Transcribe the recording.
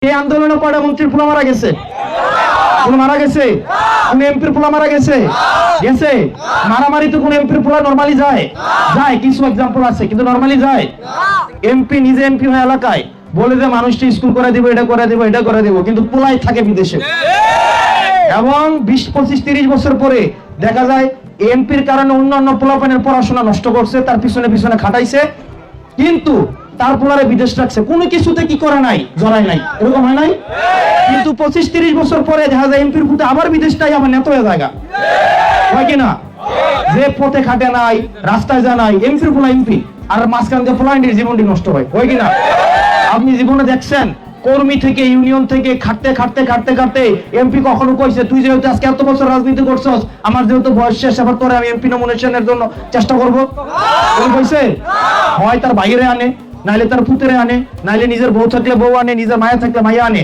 এই আন্দোলনে কয়টা মন্ত্রীর পোলা মারা গেছে? মারা গেছে? কোন এমপির পোলা মারা গেছে? গেছে? মারামারি তো কোন এমপির পোলা নরমালি যায়? যায়, কিছু এক্সাম্পল আছে, কিন্তু নরমালি যায়? এমপি নিজে এমপি হয় এলাকায় বলে যে মানুষটি স্কুল করে দিব, এটা করে দিব, এটা করে দিব, কিন্তু পোলাই থাকে বিদেশে। এবং 20-25-30 বছর পরে দেখা যায় এমপির কারণে অন্যান্য পোলাপানের পড়াশোনা নষ্ট করছে, তার পিছনে পিছনে খাটাইছে, কিন্তু তার পোলারে বিদেশ রাখছে, কোনো কিছুতে কি করে নাই, জড়াই নাই। এরকম হয় নাই? কিন্তু 25-30 বছর পরে দেখা যায় এমপির পুতে আবার বিদেশটাই আবার নেতা হয়ে জায়গা হয় কিনা? যে পথে খাটে নাই, রাস্তায় যা নাই, এমপির পোলা এমপি, আর মাঝখান দিয়ে পোলাইন্ডির জীবনটি নষ্ট হয় কিনা? আপনি জীবনে দেখছেন কর্মী থেকে ইউনিয়ন থেকে খাটতে খাটতে খাটতে খাটতে এমপি কখনো কইছে তুই যেহেতু আজকে এত বছর রাজনীতি করছস, আমার যেহেতু বয়স শেষ, এবার তোরে আমি এমপি নমিনেশনের জন্য চেষ্টা করবো? কইছে? হয় তার বাইরে আনে, নাইলে তার পুত্রে আনে, নাইলে নিজের বউ থাকলে বউ আনে, নিজের মায়া থাকলে মায়া আনে।